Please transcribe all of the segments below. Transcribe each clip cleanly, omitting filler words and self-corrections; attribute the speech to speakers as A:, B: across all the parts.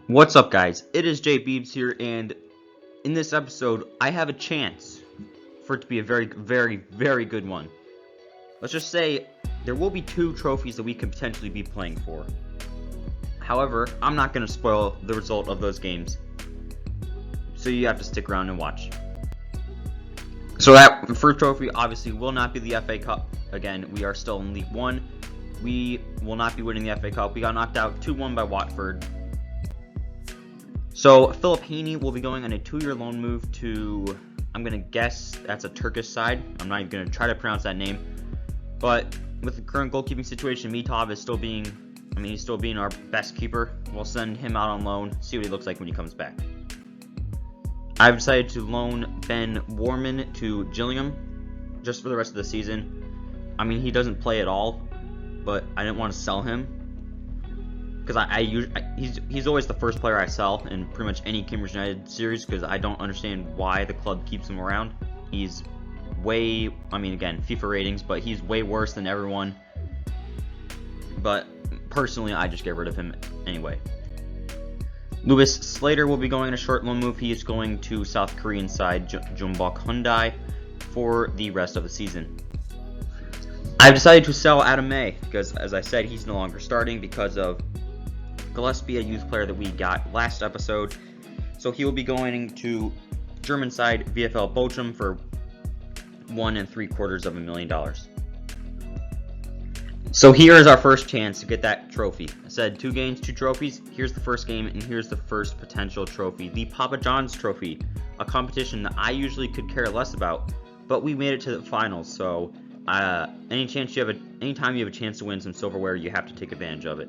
A: What's up, guys? It is Jay Beebs here, and in this episode, I have a chance for it to be a very, very, very good one. Let's just say there will be 2 trophies that we could potentially be playing for. However, I'm not going to spoil the result of those games, so you have to stick around and watch. So that first trophy obviously will not be the FA Cup. Again, we are still in League 1. We will not be winning the FA Cup. We got knocked out 2-1 by Watford. So Philip Haney will be going on a 2-year loan move to, I'm going to guess that's a Turkish side. I'm not even going to try to pronounce that name. But with the current goalkeeping situation, Mitov is still being, he's still being our best keeper. We'll send him out on loan, see what he looks like when he comes back. I've decided to loan Ben Warman to Gillingham just for the rest of the season. He doesn't play at all, but I didn't want to sell him. Because he's always the first player I sell in pretty much any Cambridge United series, because I don't understand why the club keeps him around. He's way, again, FIFA ratings, but he's way worse than everyone. But personally, I just get rid of him anyway. Lewis Slater will be going on a short loan move. He is going to South Korean side Jeonbuk Hyundai for the rest of the season. I've decided to sell Adam May because, as I said, he's no longer starting because of Gillespie, a youth player that we got last episode. So he will be going to German side VfL Bochum for $1.75 million. So here is our first chance to get that trophy. I said 2 games, 2 trophies. Here's the first game, and here's the first potential trophy. The Papa John's Trophy, a competition that I usually could care less about, but we made it to the finals. So anytime you have a chance to win some silverware, you have to take advantage of it.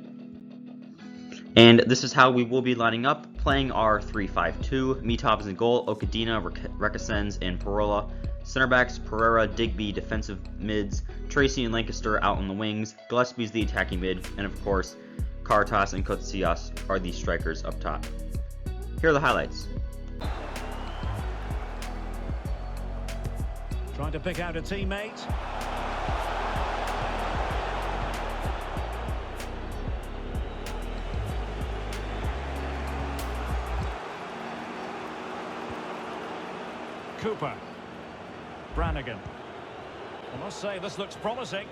A: And this is how we will be lining up, playing our 3-5-2. Mitov is in goal, Okadina, Requesens, and Parola. Center backs, Pereira, Digby, defensive mids, Tracy and Lancaster out on the wings, Gillespie's the attacking mid, and of course, Caritas and Kotzias are the strikers up top. Here are the highlights.
B: Trying to pick out a teammate. Cooper. Brannigan. I must say this looks promising.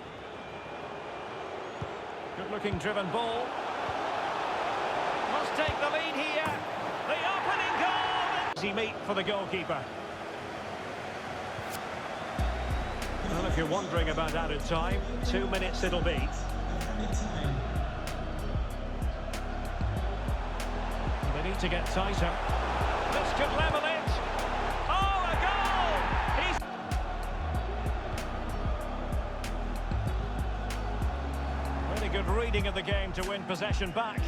B: Good looking driven ball. Must take the lead here. The opening goal. Easy meet for the goalkeeper. Well, if you're wondering about added time, 2 minutes it'll be. They need to get tighter. This could level it. Good reading of the game to win possession back.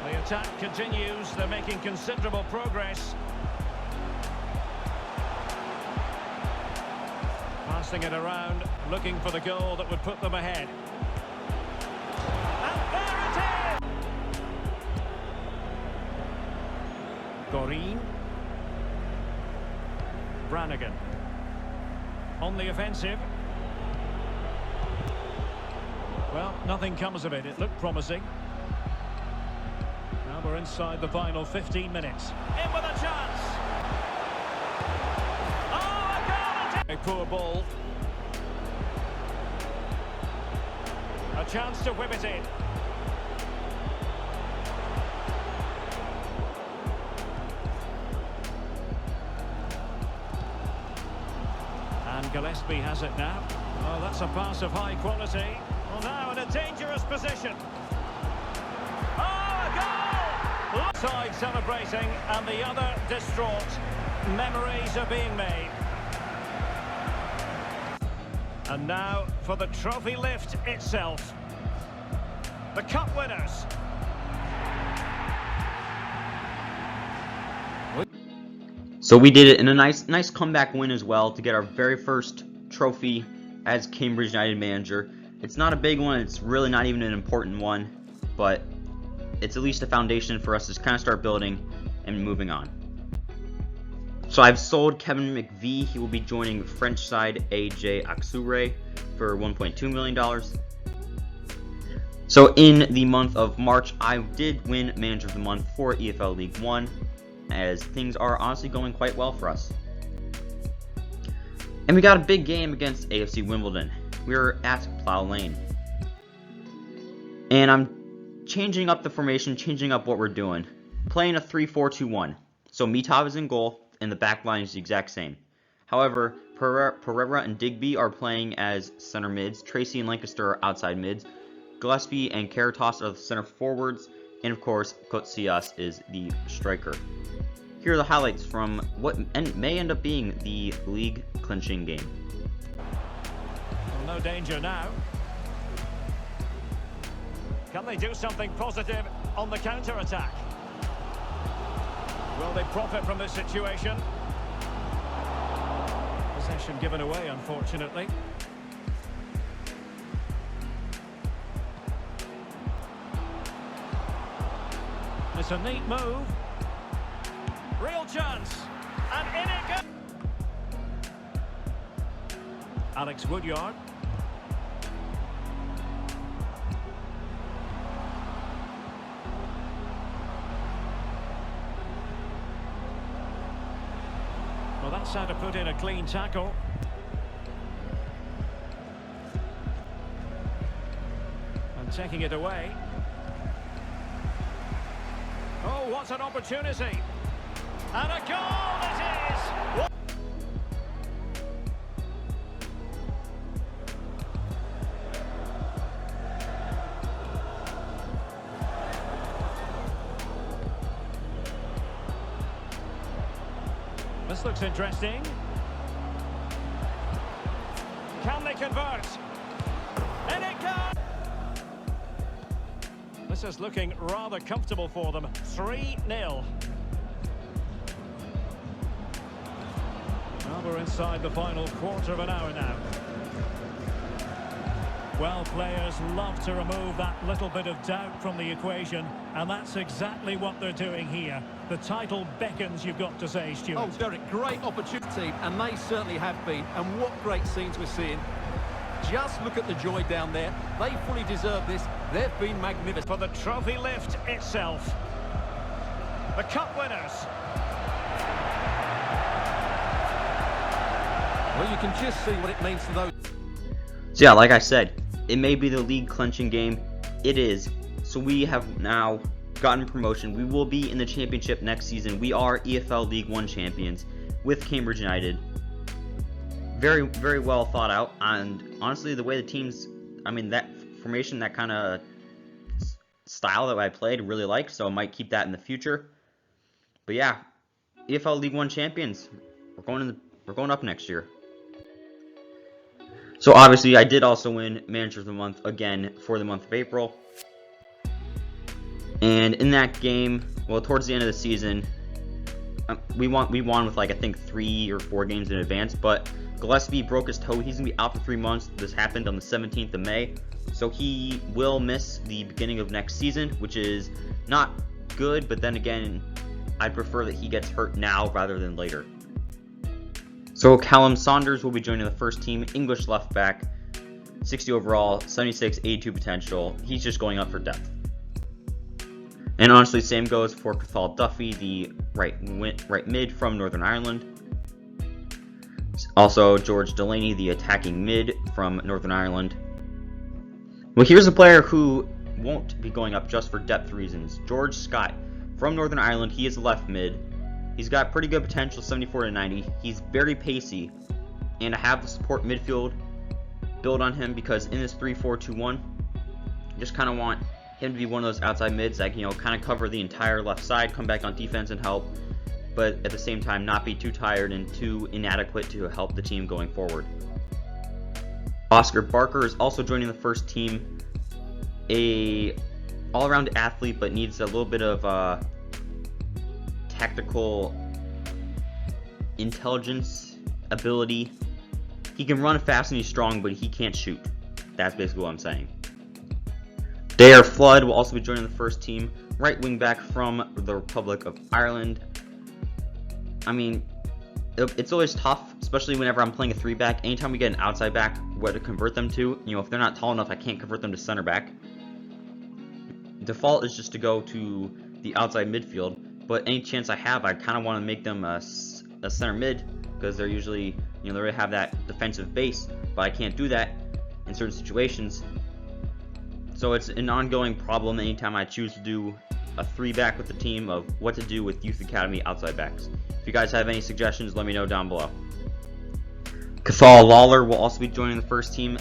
B: The attack continues. They're making considerable progress. Passing it around, looking for the goal that would put them ahead. And there it is! Gorin. Brannigan. On the offensive. Well, nothing comes of it. It looked promising. Now we're inside the final 15 minutes. In with a chance. Oh, a goal! A poor ball. A chance to whip it in. And Gillespie has it now. Oh, that's a pass of high quality. Well, now in a dangerous position. Oh, a goal! One side celebrating and the other distraught. Memories are being made. And now for the trophy lift itself. The cup winners.
A: So we did it in a nice comeback win as well to get our very first trophy as Cambridge United manager. It's not a big one, it's really not even an important one, but it's at least a foundation for us to kind of start building and moving on. So I've sold Kevin McVie. He will be joining French side AJ Axure for $1.2 million. So in the month of March, I did win Manager of the Month for EFL League 1, as things are honestly going quite well for us. And we got a big game against AFC Wimbledon. We're at Plough Lane. And I'm changing up the formation, changing up what we're doing. Playing a 3-4-2-1. So Mitov is in goal, and the back line is the exact same. However, Pereira and Digby are playing as center mids, Tracy and Lancaster are outside mids, Gillespie and Caritas are the center forwards, and of course, Kotsias is the striker. Here are the highlights from what may end up being the league clinching game.
B: Well, no danger now. Can they do something positive on the counter-attack? Will they profit from this situation? Possession given away, unfortunately. It's a neat move. Real chance. And in it goes. Alex Woodyard. Well, that's how to put in a clean tackle. And taking it away. Oh, what an opportunity. And a goal it is! This looks interesting. Can they convert? And it goes! This is looking rather comfortable for them. 3-0. Well, we're inside the final quarter of an hour now. Well, players love to remove that little bit of doubt from the equation, and that's exactly what they're doing here. The title beckons, you've got to say, Stuart.
C: Oh, Derek, great opportunity, and they certainly have been. And what great scenes we're seeing. Just look at the joy down there. They fully deserve this. They've been magnificent.
B: For the trophy lift itself. The cup winners.
C: Well, you can just see what it means to those.
A: So yeah, like I said, it may be the league clinching game. It is. So we have now gotten promotion. We will be in the championship next season. We are EFL League 1 champions with Cambridge United. Very, very well thought out. And honestly, the way the teams, I mean, that formation, that kind of style that I played, really liked. So I might keep that in the future. But yeah, EFL League 1 champions. We're going up next year. So obviously, I did also win Manager of the Month again for the month of April. And in that game, well, towards the end of the season, we won with like I think 3 or 4 games in advance. But Gillespie broke his toe. He's gonna be out for 3 months. This happened on the 17th of May, so he will miss the beginning of next season, which is not good. But then again, I prefer that he gets hurt now rather than later. So Calum Saunders will be joining the first team, English left back, 60 overall, 76, 82 potential. He's just going up for depth. And honestly, same goes for Cathal Duffy, the right mid from Northern Ireland. Also, George Delaney, the attacking mid from Northern Ireland. Well, here's a player who won't be going up just for depth reasons. George Scott from Northern Ireland. He is a left mid. He's got pretty good potential, 74 to 90. He's very pacey, and I have the support midfield build on him because in this 3-4-2-1, I just kind of want him to be one of those outside mids that can, kind of cover the entire left side, come back on defense and help, but at the same time not be too tired and too inadequate to help the team going forward. Oscar Barker is also joining the first team, a all-around athlete, but needs a little bit of tactical intelligence, ability. He can run fast and he's strong, but he can't shoot. That's basically what I'm saying. Dare Flood will also be joining the first team, right wing back from the Republic of Ireland. I mean, it's always tough, especially whenever I'm playing a 3-back. Anytime we get an outside back, what to convert them to. If they're not tall enough, I can't convert them to center back. default is just to go to the outside midfield, but any chance I have, I kind of want to make them a center mid, because they're usually, they already have that defensive base, but I can't do that in certain situations. So it's an ongoing problem anytime I choose to do a 3-back with the team of what to do with Youth Academy outside backs. If you guys have any suggestions, let me know down below. Cathal Lawler will also be joining the first team.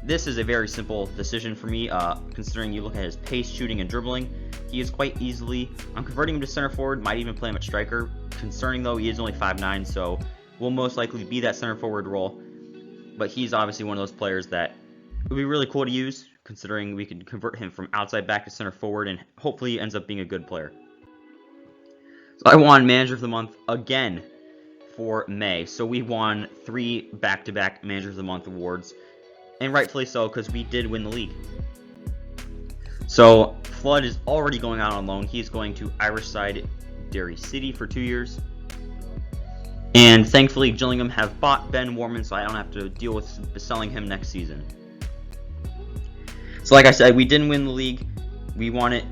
A: This is a very simple decision for me, considering you look at his pace, shooting, and dribbling. He is quite easily. I'm converting him to center forward, might even play him at striker. Concerning though, he is only 5'9", so will most likely be that center forward role. But he's obviously one of those players that would be really cool to use, considering we could convert him from outside back to center forward, and hopefully he ends up being a good player. So I won Manager of the Month again for May. So we won 3 back-to-back Manager of the Month awards, and rightfully so, because we did win the league. So Flood is already going out on loan. He's going to Irishside Derry City for 2 years. And thankfully Gillingham have bought Ben Warman, so I don't have to deal with selling him next season. So like I said, we didn't win the league. We won it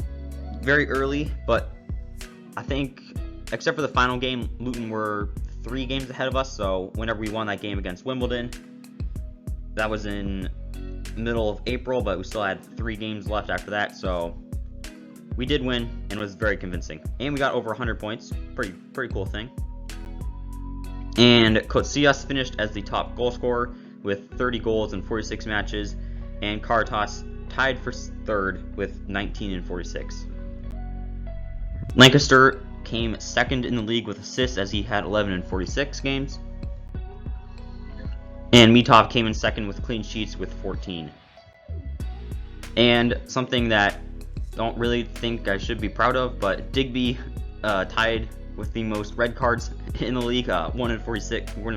A: very early, but I think, except for the final game, Luton were 3 games ahead of us, so whenever we won that game against Wimbledon, that was in middle of April, but we still had 3 games left after that, so we did win, and it was very convincing. And we got over 100 points, pretty cool thing. And Kotsias finished as the top goal scorer with 30 goals in 46 matches, and Caritas tied for 3rd with 19 in 46. Lancaster came 2nd in the league with assists, as he had 11 in 46 games. And Mitov came in 2nd with clean sheets with 14. And something that I don't really think I should be proud of, but Digby tied with the most red cards in the league, 1 in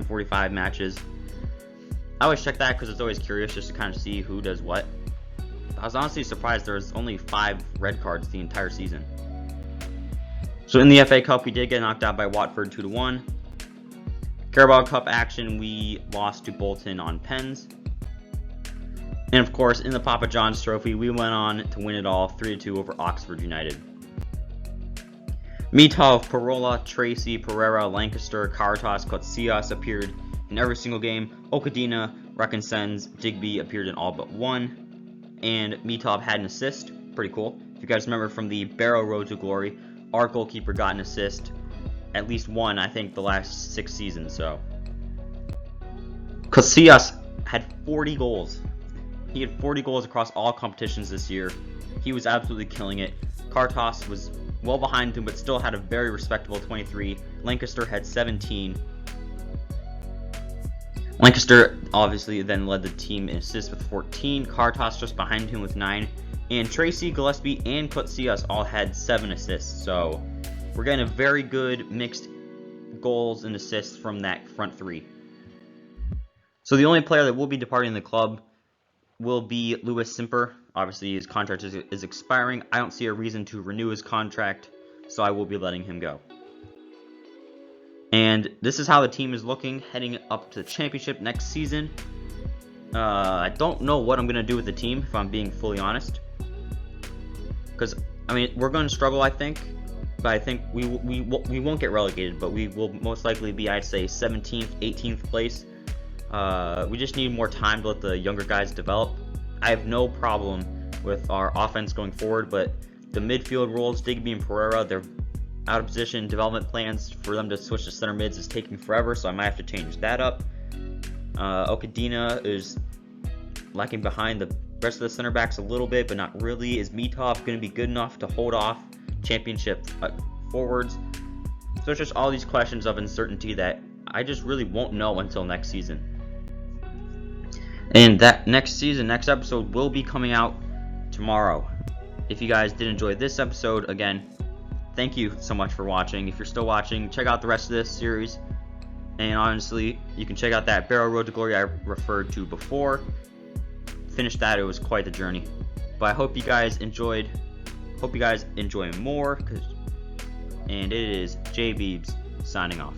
A: 45 matches. I always check that because it's always curious just to kind of see who does what. I was honestly surprised there was only 5 red cards the entire season. So in the FA Cup, we did get knocked out by Watford 2-1. Carabao Cup action, we lost to Bolton on pens. And of course, in the Papa John's Trophy, we went on to win it all 3-2 over Oxford United. Mitov, Parola, Tracy, Pereira, Lancaster, Caritas, Kotsias appeared in every single game. Okadina, Reconcens, Digby appeared in all but 1. And Mitov had an assist. Pretty cool. If you guys remember from the Barrow Road to Glory, our goalkeeper got an assist. At least 1, I think, the last 6 seasons. So Kotsias had 40 goals. He had 40 goals across all competitions this year. He was absolutely killing it. Caritas was well behind him, but still had a very respectable 23. Lancaster had 17. Lancaster obviously then led the team in assists with 14. Caritas just behind him with 9. And Tracy, Gillespie, and Kotsias all had 7 assists. So we're getting a very good mixed goals and assists from that front 3. So the only player that will be departing the club will be Lewis Simper. Obviously his contract is expiring. I don't see a reason to renew his contract, so I will be letting him go. And this is how the team is looking heading up to the championship next season. I don't know what I'm going to do with the team, if I'm being fully honest. Because, I mean, we're going to struggle, I think. But I think we won't get relegated, but we will most likely be, I'd say, 17th, 18th place. We just need more time to let the younger guys develop. I have no problem with our offense going forward, but the midfield roles, Digby and Pereira, they're out of position. Development plans for them to switch to center mids is taking forever, so I might have to change that up. Okadina is lacking behind the rest of the center backs a little bit, but not really. Is Mitov going to be good enough to hold off championship forwards? So it's just all these questions of uncertainty that I just really won't know until next season. And that next episode will be coming out tomorrow. If you guys did enjoy this episode, again, thank you so much for watching. If you're still watching, check out the rest of this series. And honestly, you can check out that Barrow Road to Glory I referred to before. Finished that, it was quite the journey. But I hope you guys enjoyed. Hope you guys enjoy more. And it is J Beebs signing off.